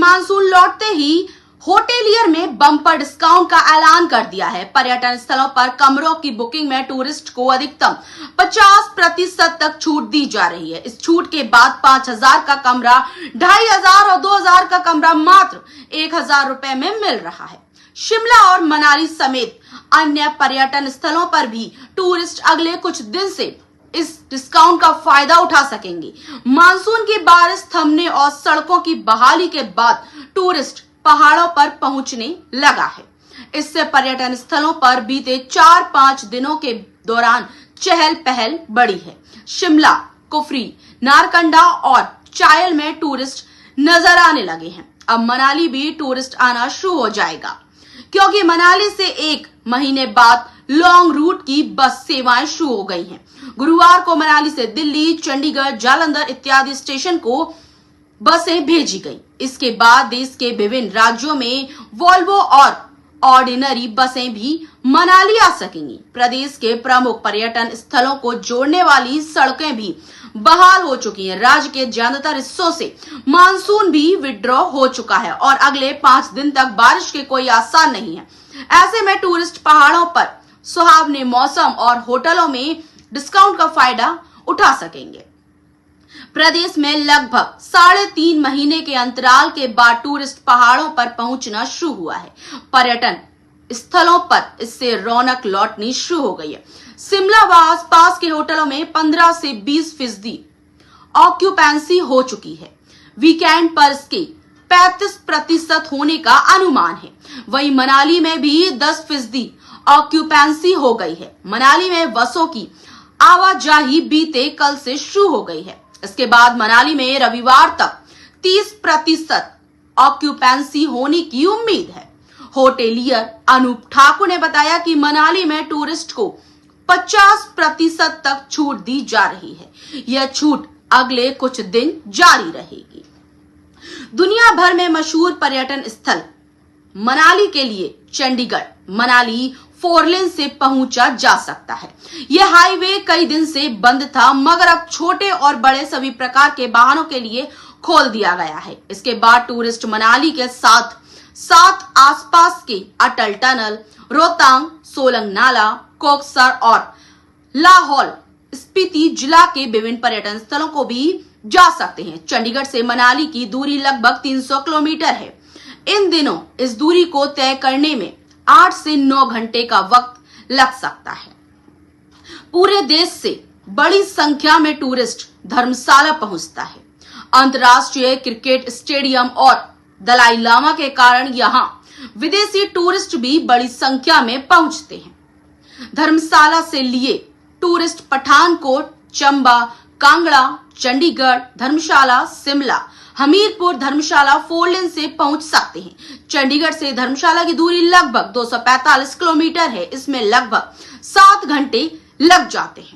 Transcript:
Monsoon लौटते ही hotelier में bumper discount का ऐलान कर दिया है। पर्यटन स्थलों पर कमरों की बुकिंग में टूरिस्ट को अधिकतम 50% तक छूट दी जा रही है। इस छूट के बाद 5,000 का कमरा 2,500 और 2,000 का कमरा मात्र 1,000 रुपए में मिल रहा है। शिमला और मनाली समेत अन्य पर्यटन स्थलों पर भी टूरिस्ट अगले कुछ दिन से इस डिस्काउंट का फायदा उठा सकेंगे। मानसून की बारिश थमने और सड़कों की बहाली के बाद टूरिस्ट पहाड़ों पर पहुंचने लगा है। इससे पर्यटन स्थलों पर बीते 4-5 दिनों के दौरान चहल पहल बढ़ी है। शिमला, कुफरी, नारकंडा और चायल में टूरिस्ट नजर आने लगे हैं। अब मनाली भी टूरिस्ट आना शुरू हो जाएगा, क्योंकि मनाली से 1 महीने बाद लॉन्ग रूट की बस सेवाएं शुरू हो गई हैं। गुरुवार को मनाली से दिल्ली, चंडीगढ़, जालंधर इत्यादि स्टेशन को बसें भेजी गई। इसके बाद देश के विभिन्न राज्यों में वोल्वो और ऑर्डिनरी बसें भी मनाली आ सकेंगी। प्रदेश के प्रमुख पर्यटन स्थलों को जोड़ने वाली सड़कें भी बहाल हो चुकी हैं। राज्य के ज्यादातर हिस्सों से मानसून भी विड्रॉ हो चुका है और अगले 5 दिन तक बारिश के कोई आसार नहीं है। ऐसे में टूरिस्ट पहाड़ों पर सुहावने मौसम और होटलों में डिस्काउंट का फायदा उठा सकेंगे। प्रदेश में लगभग 3.5 महीने के अंतराल के बाद टूरिस्ट पहाड़ों पर पहुंचना शुरू हुआ है। पर्यटन स्थलों पर इससे रौनक लौटनी शुरू हो गई है। शिमला व आसपास के होटलों में 15 से 20% ऑक्यूपेंसी हो चुकी है। वीकेंड पर इसके 35% होने का अनुमान है। वहीं मनाली में भी 10% ऑक्यूपेंसी हो गई है। मनाली में बसों की आवाजाही बीते कल से शुरू हो गई है। इसके बाद मनाली में रविवार तक 30% ऑक्यूपेंसी होने की उम्मीद है। होटेलियर अनूप ठाकुर ने बताया कि मनाली में टूरिस्ट को 50% तक छूट दी जा रही है। यह छूट अगले कुछ दिन जारी रहेगी। दुनिया भर में मशहूर पर्यटन स्थल मनाली के लिए चंडीगढ़ मनाली 4 लेन से पहुंचा जा सकता है। यह हाईवे कई दिन से बंद था, मगर अब छोटे और बड़े सभी प्रकार के वाहनों के लिए खोल दिया गया है। इसके बाद टूरिस्ट मनाली के साथ आसपास के अटल टनल, रोहतांग, सोलंग नाला, कोकसर और लाहौल स्पीति जिला के विभिन्न पर्यटन स्थलों को भी जा सकते हैं। चंडीगढ़ से मनाली की दूरी लगभग 300 किलोमीटर है। इन दिनों इस दूरी को तय करने में 8 से 9 घंटे का वक्त लग सकता है। पूरे देश से बड़ी संख्या में टूरिस्ट धर्मशाला पहुंचता है। अंतर्राष्ट्रीय क्रिकेट स्टेडियम और दलाई लामा के कारण यहां विदेशी टूरिस्ट भी बड़ी संख्या में पहुंचते हैं। धर्मशाला से लिए टूरिस्ट पठानकोट, चंबा, कांगड़ा, चंडीगढ़, धर्मशाला, शिमला, हमीरपुर, धर्मशाला 4 लेन से पहुंच सकते हैं। चंडीगढ़ से धर्मशाला की दूरी लगभग 245 किलोमीटर है। इसमें लगभग 7 घंटे लग जाते हैं।